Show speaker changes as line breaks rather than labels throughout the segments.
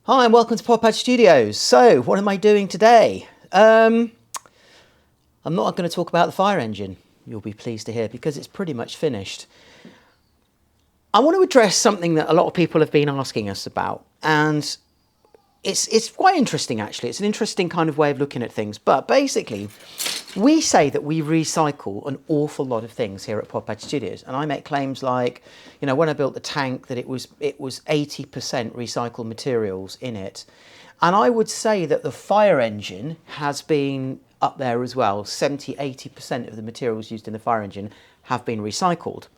Hi and welcome to Podpadstudios. So, what am I doing today? I'm not going to talk about the fire engine, you'll be pleased to hear, because it's pretty much finished. I want to address something that a lot of people have been asking us about, and it's quite interesting actually. It's an interesting kind of way of looking at things, but basically we say that we recycle an awful lot of things here at Podpadstudios, and I make claims like, you know, when I built the tank, that it was 80% recycled materials in it, and I would say that the fire engine has been up there as well. 70–80% of the materials used in the fire engine have been recycled.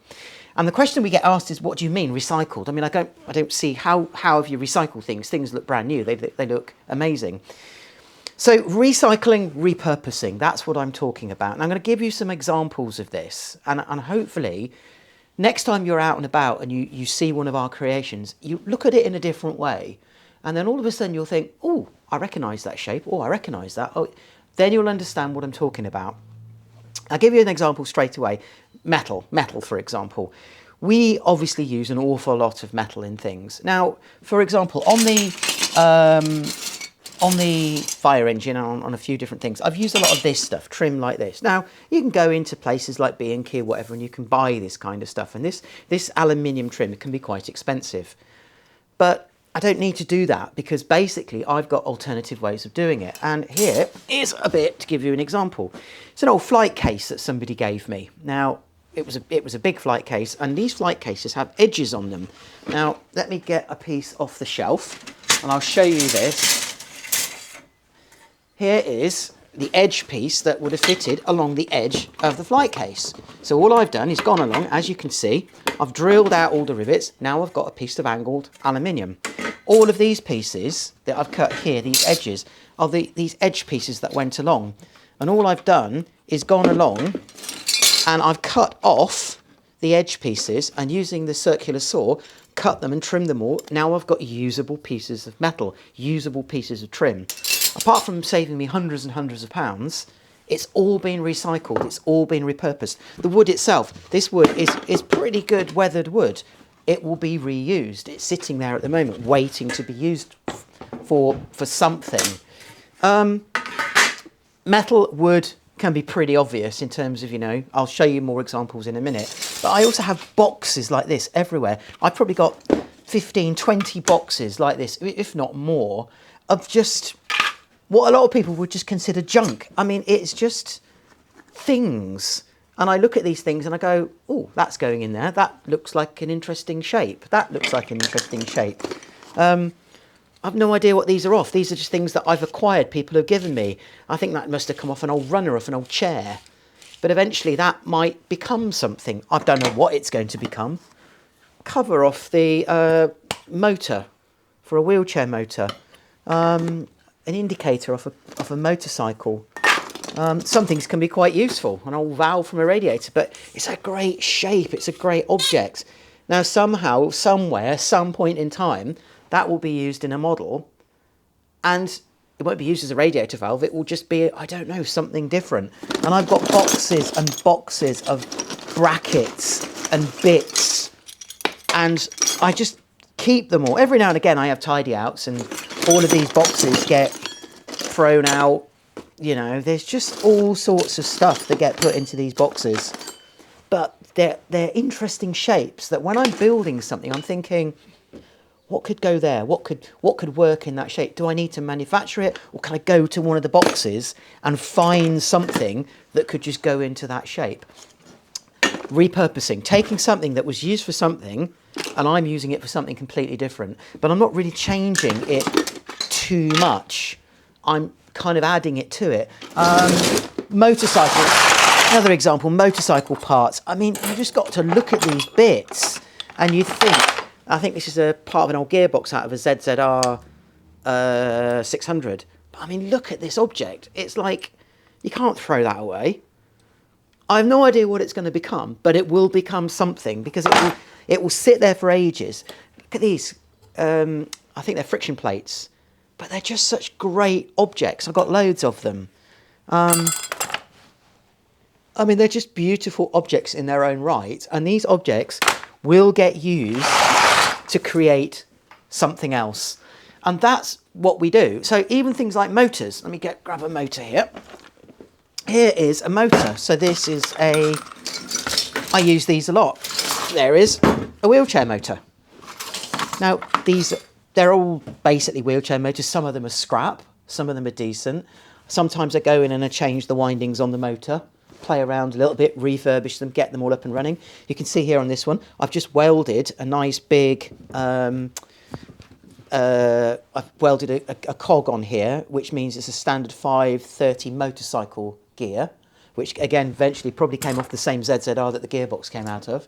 And the question we get asked is, what do you mean recycled? I mean, I don't see how have you recycled things? Things look brand new. They look amazing. So recycling, repurposing, that's what I'm talking about. And I'm going to give you some examples of this. And hopefully, next time you're out and about and you see one of our creations, you look at it in a different way. And then all of a sudden you'll think, oh, I recognise that shape. Oh, I recognise that. Oh, then you'll understand what I'm talking about. I'll give you an example straight away. Metal, for example. We obviously use an awful lot of metal in things. Now, for example, on the fire engine, on a few different things, I've used a lot of this stuff, trim like this. Now, you can go into places like B&Q or whatever, and you can buy this kind of stuff. And this aluminium trim can be quite expensive. But I don't need to do that, because basically I've got alternative ways of doing it. And here is a bit to give you an example. It's an old flight case that somebody gave me. Now, it was a big flight case, and these flight cases have edges on them. Now, let me get a piece off the shelf, and I'll show you this. Here is the edge piece that would have fitted along the edge of the flight case. So all I've done is gone along, as you can see, I've drilled out all the rivets. Now I've got a piece of angled aluminium. All of these pieces that I've cut here, these edges, are these edge pieces that went along. And all I've done is gone along and I've cut off the edge pieces, and using the circular saw, cut them and trimmed them all. Now I've got usable pieces of metal, usable pieces of trim. Apart from saving me hundreds and hundreds of pounds, it's all been recycled, it's all been repurposed. The wood itself, this wood is pretty good weathered wood. It will be reused. It's sitting there at the moment, waiting to be used for something. Metal, wood, can be pretty obvious in terms of, you know, I'll show you more examples in a minute. But I also have boxes like this everywhere. I've probably got 15, 20 boxes like this, if not more, of just what a lot of people would just consider junk. I mean, it's just things. And I look at these things and I go, oh, that's going in there. That looks like an interesting shape. That looks like an interesting shape. I've no idea what these are off. These are just things that I've acquired, people have given me. I think that must have come off an old runner, off an old chair. But eventually that might become something. I don't know what it's going to become. Cover off the motor for a wheelchair motor. An indicator off a motorcycle. Some things can be quite useful. An old valve from a radiator. But it's a great shape. It's a great object. Now somehow, somewhere, some point in time, that will be used in a model, and it won't be used as a radiator valve. It will just be, I don't know, something different. And I've got boxes and boxes of brackets and bits, and I just keep them all. Every now and again I have tidy outs, and all of these boxes get thrown out. You know, there's just all sorts of stuff that get put into these boxes. But they're interesting shapes that when I'm building something, I'm thinking, what could go there? What could work in that shape? Do I need to manufacture it? Or can I go to one of the boxes and find something that could just go into that shape? Repurposing, taking something that was used for something and I'm using it for something completely different, but I'm not really changing it too much. I'm kind of adding it to it. Motorcycle, another example, motorcycle parts. I mean, you just got to look at these bits and you think, I think this is a part of an old gearbox out of a ZZR 600. But I mean, look at this object. It's like, you can't throw that away. I have no idea what it's going to become, but it will become something, because it will sit there for ages. Look at these. I think they're friction plates, but they're just such great objects. I've got loads of them. I mean, they're just beautiful objects in their own right, and these objects will get used to create something else. And that's what we do. So even things like motors, let me grab a motor here. Here is a motor. So this is I use these a lot. There is a wheelchair motor. Now they're all basically wheelchair motors. Some of them are scrap, some of them are decent. Sometimes I go in and I change the windings on the motor, play around a little bit, refurbish them, get them all up and running. You can see here on this one, I've just welded a nice big, I've welded a cog on here, which means it's a standard 530 motorcycle gear, which again, eventually probably came off the same ZZR that the gearbox came out of.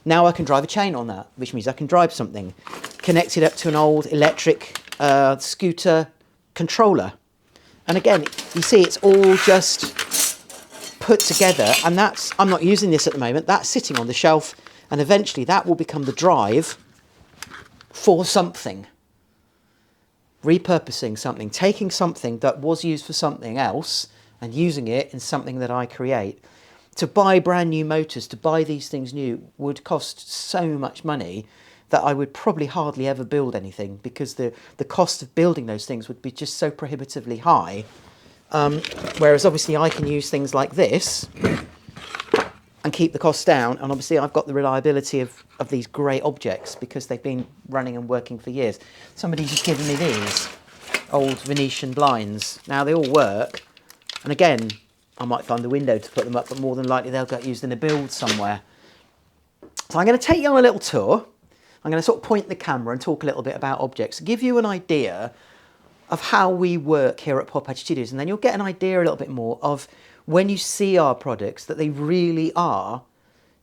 Now I can drive a chain on that, which means I can drive something. Connect it up to an old electric scooter controller. And again, you see it's all just put together, and I'm not using this at the moment, that's sitting on the shelf, and eventually that will become the drive for something. Repurposing something, taking something that was used for something else and using it in something that I create. To buy brand new motors, to buy these things new, would cost so much money that I would probably hardly ever build anything, because the cost of building those things would be just so prohibitively high. Whereas obviously I can use things like this and keep the costs down, and obviously I've got the reliability of these great objects because they've been running and working for years. Somebody's just given me these old Venetian blinds. Now they all work, and again, I might find the window to put them up, but more than likely they'll get used in a build somewhere. So I'm going to take you on a little tour. I'm going to sort of point the camera and talk a little bit about objects, give you an idea of how we work here at Podpadstudios, and then you'll get an idea a little bit more of when you see our products that they really are,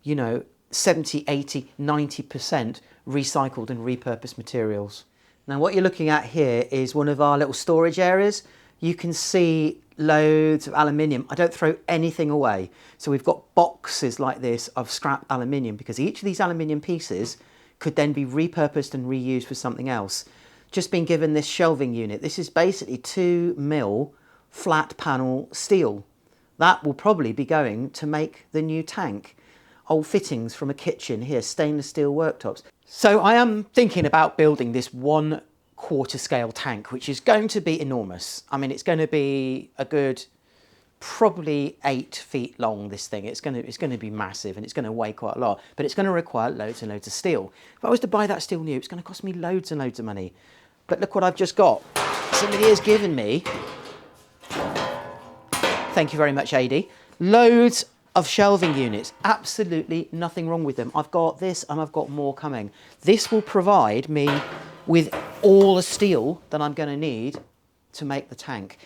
you know, 70, 80, 90% recycled and repurposed materials. Now what you're looking at here is one of our little storage areas. You can see loads of aluminium. I don't throw anything away. So we've got boxes like this of scrap aluminium, because each of these aluminium pieces could then be repurposed and reused for something else. Just been given this shelving unit. This is basically 2mm flat panel steel. That will probably be going to make the new tank. Old fittings from a kitchen here, stainless steel worktops. So I am thinking about building this 1/4 scale tank, which is going to be enormous. I mean, it's going to be a good, probably 8 feet long, this thing. It's going to be massive, and it's going to weigh quite a lot, but it's going to require loads and loads of steel. If I was to buy that steel new, it's going to cost me loads and loads of money. But look what I've just got. Somebody has given me, thank you very much, AD, loads of shelving units. Absolutely nothing wrong with them. I've got this and I've got more coming. This will provide me with all the steel that I'm going to need to make the tank.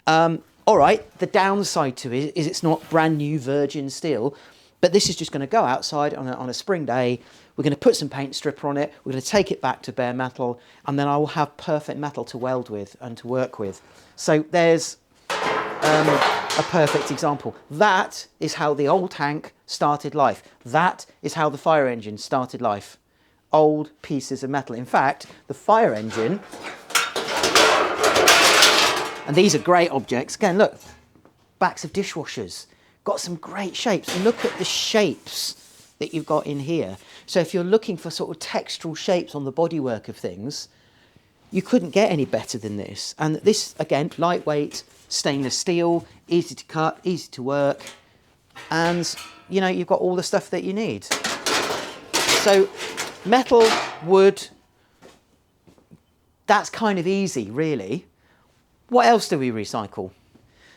All right, the downside to it is it's not brand new virgin steel, but this is just going to go outside on a spring day. We're going to put some paint stripper on it. We're going to take it back to bare metal, and then I will have perfect metal to weld with and to work with. So there's a perfect example. That is how the old tank started life. That is how the fire engine started life. Old pieces of metal. In fact, the fire engine, and these are great objects. Again, look, backs of dishwashers. Got some great shapes. Look at the shapes that you've got in here. So if you're looking for sort of textural shapes on the bodywork of things, you couldn't get any better than this. And this, again, lightweight, stainless steel, easy to cut, easy to work, and you know, you've got all the stuff that you need. So metal, wood, that's kind of easy, really. What else do we recycle?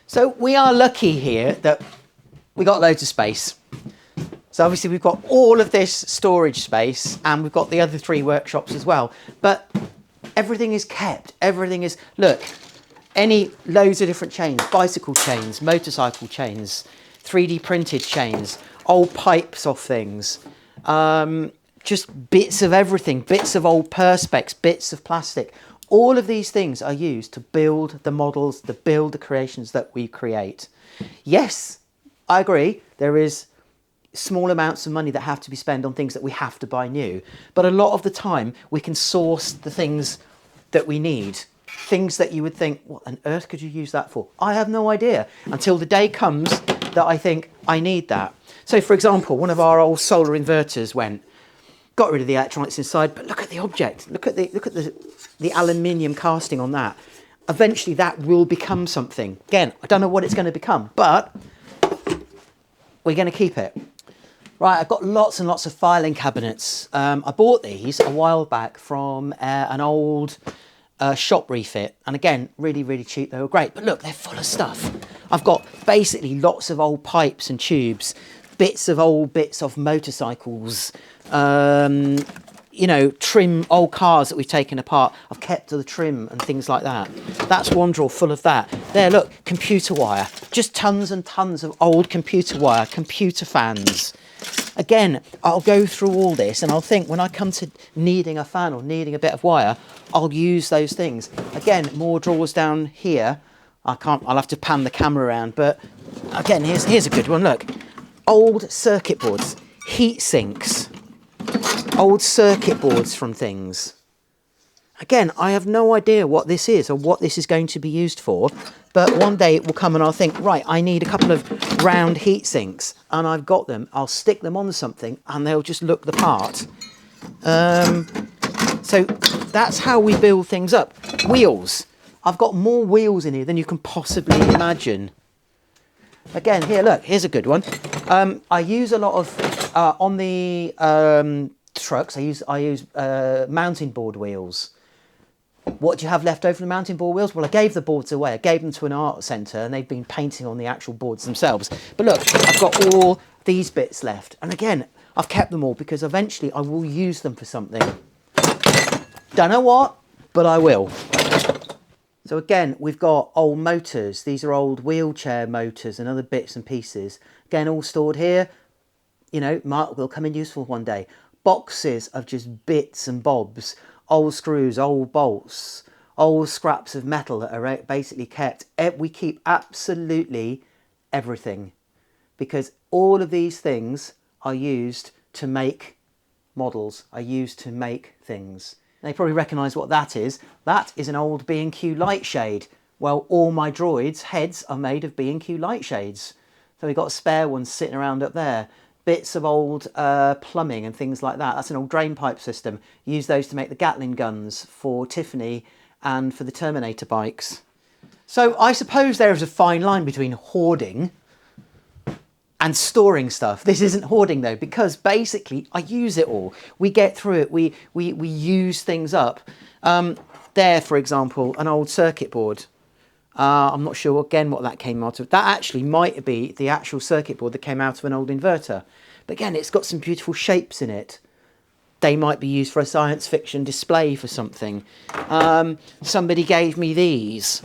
So we are lucky here that we got loads of space. So obviously we've got all of this storage space, and we've got the other 3 workshops as well. But everything is kept. Everything is, look, loads of different chains, bicycle chains, motorcycle chains, 3D printed chains, old pipes off things, just bits of everything, bits of old perspex, bits of plastic. All of these things are used to build the models, to build the creations that we create. Yes, I agree, there is small amounts of money that have to be spent on things that we have to buy new. But a lot of the time, we can source the things that we need. Things that you would think, what on earth could you use that for? I have no idea, until the day comes that I think, I need that. So for example, one of our old solar inverters went. got rid of the electronics inside, but look at the object. Look at the aluminium casting on that. Eventually that will become something. Again, I don't know what it's going to become, but we're going to keep it. Right, I've got lots and lots of filing cabinets. I bought these a while back from an old shop refit. And again, really, really cheap. They were great. But look, they're full of stuff. I've got basically lots of old pipes and tubes, bits of motorcycles, you know, trim, old cars that we've taken apart. I've kept the trim and things like that. That's one drawer full of that. There, look, computer wire. Just tons and tons of old computer wire, computer fans. Again, I'll go through all this and I'll think when I come to needing a fan or needing a bit of wire, I'll use those things. Again, more drawers down here. I'll have to pan the camera around, but again, here's a good one. Look, old circuit boards, heat sinks, old circuit boards from things. Again, I have no idea what this is or what this is going to be used for, but one day it will come and I'll think, right, I need a couple of round heat sinks, and I've got them. I'll stick them on something and they'll just look the part. So that's how we build things up. Wheels. I've got more wheels in here than you can possibly imagine. Again, here, look, here's a good one. I use a lot of, on the trucks, I use mounting board wheels. What do you have left over from the mounting board wheels? Well, I gave the boards away. I gave them to an art centre and they've been painting on the actual boards themselves. But look, I've got all these bits left. And again, I've kept them all because eventually I will use them for something. Don't know what, but I will. So again, we've got old motors. These are old wheelchair motors and other bits and pieces. Again, all stored here. You know, will come in useful one day. Boxes of just bits and bobs. Old screws, old bolts, old scraps of metal that are basically kept. We keep absolutely everything because all of these things are used to make models, are used to make things. They probably recognise what that is. That is an old B&Q light shade. Well, all my droids' heads are made of B&Q light shades. So we've got spare ones sitting around up there. Bits of old plumbing and things like that. That's an old drain pipe system. Use those to make the Gatling guns for Tiffany and for the Terminator bikes. So I suppose there is a fine line between hoarding and storing stuff. This isn't hoarding though, because basically I use it all. We get through it. We use things up. There, for example, an old circuit board. I'm not sure again what that came out of. That actually might be the actual circuit board that came out of an old inverter. But again, it's got some beautiful shapes in it. They might be used for a science fiction display for something. Somebody gave me these.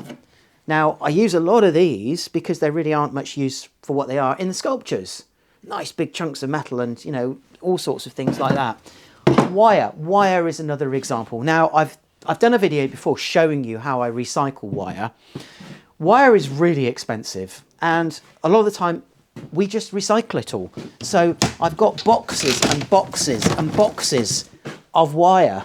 Now, I use a lot of these because they really aren't much use for what they are in the sculptures. Nice big chunks of metal and, you know, all sorts of things like that. Wire. Wire is another example. Now, I've done a video before showing you how I recycle wire. Wire is really expensive and a lot of the time we just recycle it all. So I've got boxes and boxes and boxes of wire.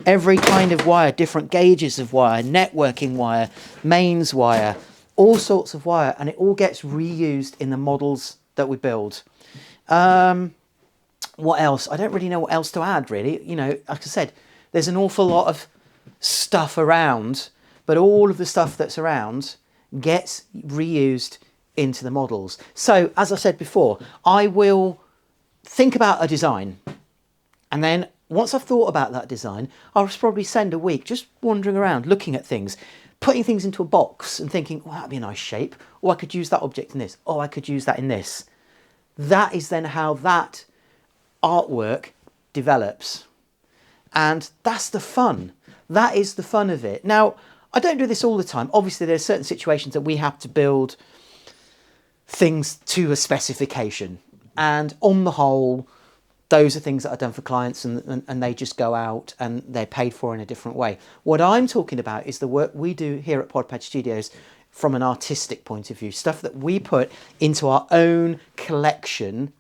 Every kind of wire, different gauges of wire, networking wire, mains wire, all sorts of wire, and it all gets reused in the models that we build. What else? I don't really know what else to add, really. You know, like I said, there's an awful lot of stuff around, but all of the stuff that's around gets reused into the models. So, as I said before, I will think about a design, and then once I've thought about that design, I'll probably spend a week just wandering around, looking at things, putting things into a box and thinking, oh, that'd be a nice shape. Oh, I could use that object in this. Oh, I could use that in this. That is then how that artwork develops. And that's the fun. That is the fun of it. Now, I don't do this all the time. Obviously, there's certain situations that we have to build things to a specification. And on the whole, those are things that are done for clients and they just go out and they're paid for in a different way. What I'm talking about is the work we do here at Podpadstudios from an artistic point of view. Stuff that we put into our own collection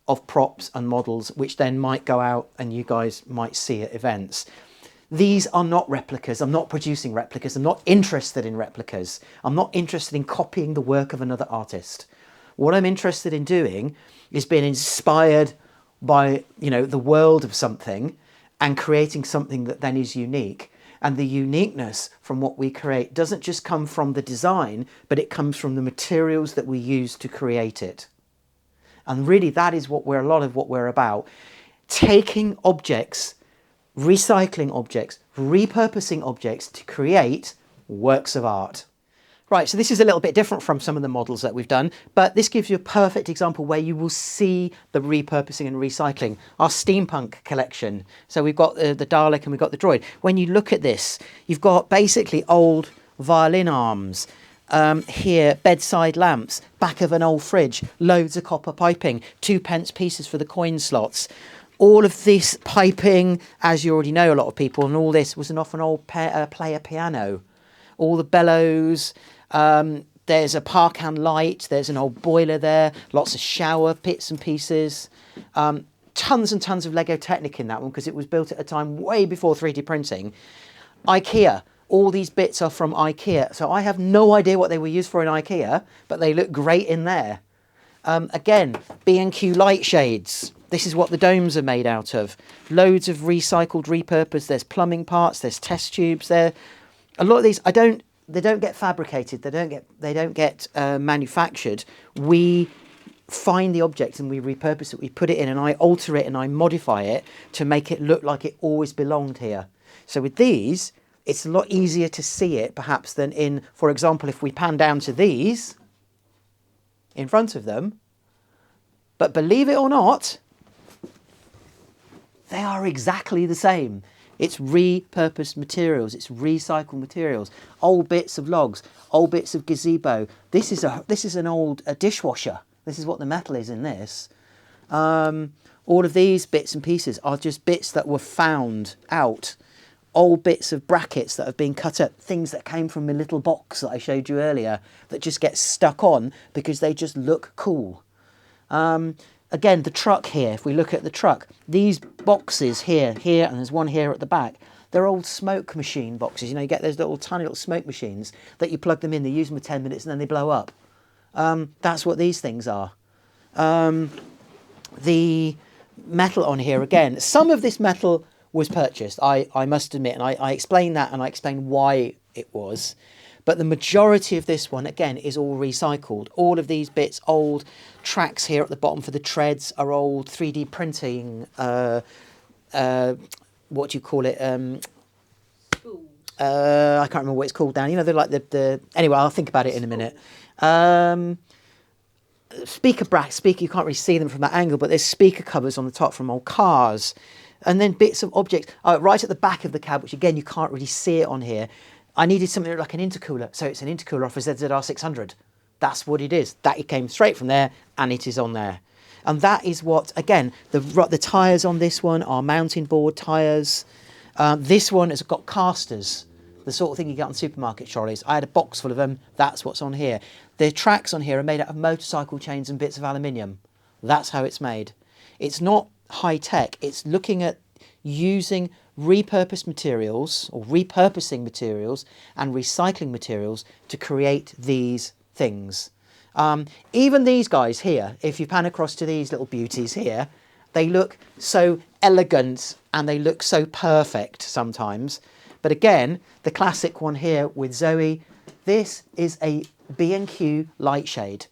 of props and models, which then might go out and you guys might see at events. These are not replicas. I'm not producing replicas. I'm not interested in replicas. I'm not interested in copying the work of another artist. What I'm interested in doing is being inspired by, you know, the world of something and creating something that then is unique. And the uniqueness from what we create doesn't just come from the design, but it comes from the materials that we use to create it. And really that is what a lot of what we're about. Taking objects, recycling objects, repurposing objects to create works of art. Right, so this is a little bit different from some of the models that we've done, but this gives you a perfect example where you will see the repurposing and recycling. Our Steampunk collection. So we've got the Dalek and we've got the Droid. When you look at this, you've got basically old violin arms, here bedside lamps, back of an old fridge, loads of copper piping, 2p pieces for the coin slots. All of this piping, as you already know, a lot of people, and all this was off an old player piano. All the bellows, there's a Parkan light, there's an old boiler there, lots of shower bits and pieces, tons and tons of Lego Technic in that one because it was built at a time way before 3D printing. IKEA, all these bits are from IKEA, so I have no idea what they were used for in IKEA, but they look great in there. Again, B&Q light shades. This is what the domes are made out of. Loads of recycled, repurposed. There's plumbing parts, there's test tubes there. A lot of these, they don't get fabricated, they don't get manufactured. We find the object and we repurpose it, we put it in, and I alter it and I modify it to make it look like it always belonged here. So with these, it's a lot easier to see it perhaps than in, for example, if we pan down to these in front of them. But believe it or not, they are exactly the same. It's repurposed materials, it's recycled materials, old bits of logs, old bits of gazebo. This is an old dishwasher. This is what the metal is in this. All of these bits and pieces are just bits that were found out. Old bits of brackets that have been cut up, things that came from a little box that I showed you earlier that just get stuck on because they just look cool. Again, the truck here, if we look at the truck, these boxes here, and there's one here at the back, they're old smoke machine boxes. You know, you get those tiny little smoke machines that you plug them in, they use them for 10 minutes and then they blow up. That's what these things are. The metal on here, again, some of this metal was purchased, I must admit, and I explain that and I explain why it was. But the majority of this one, again, is all recycled. All of these bits, old tracks here at the bottom for the treads are old 3D printing, what do you call it? I can't remember what it's called now. You know, they're like anyway, I'll think about it in a minute. Speaker, you can't really see them from that angle, but there's speaker covers on the top from old cars. And then bits of objects right at the back of the cab, which again, you can't really see it on here. I needed something like an intercooler, so it's an intercooler off a ZZR600. That's what it is. That came straight from there, and it is on there. And that is what, again, the tyres on this one are mountain board tyres. This one has got casters, the sort of thing you get on supermarket trolleys. I had a box full of them. That's what's on here. The tracks on here are made out of motorcycle chains and bits of aluminium. That's how it's made. It's not high tech. It's looking at using repurposed materials or repurposing materials and recycling materials to create these things. Even these guys here, if you pan across to these little beauties here, they look so elegant and they look so perfect sometimes. But again, the classic one here with Zoe, this is a B&Q light shade.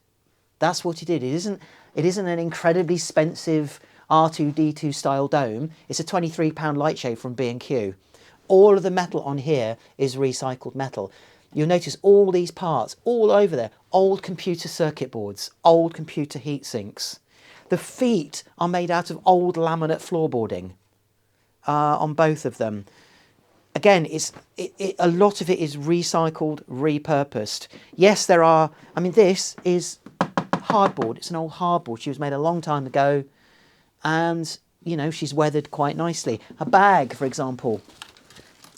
That's what it did. It isn't an incredibly expensive R2-D2 style dome. It's a £23 light shade from B&Q. All of the metal on here is recycled metal. You'll notice all these parts all over there, old computer circuit boards, old computer heat sinks. The feet are made out of old laminate floorboarding on both of them. Again, a lot of it is recycled, repurposed. Yes, there are, I mean, this is hardboard. It's an old hardboard. She was made a long time ago. And, you know, she's weathered quite nicely. A bag, for example.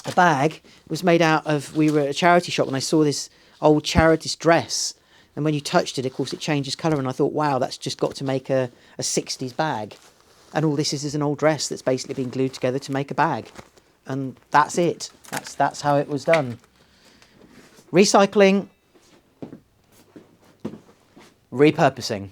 A bag was made out of, we were at a charity shop and I saw this old charity's dress. And when you touched it, of course, it changes colour. And I thought, wow, that's just got to make a 60s bag. And all this is an old dress that's basically been glued together to make a bag. And that's it. That's how it was done. Recycling. Repurposing.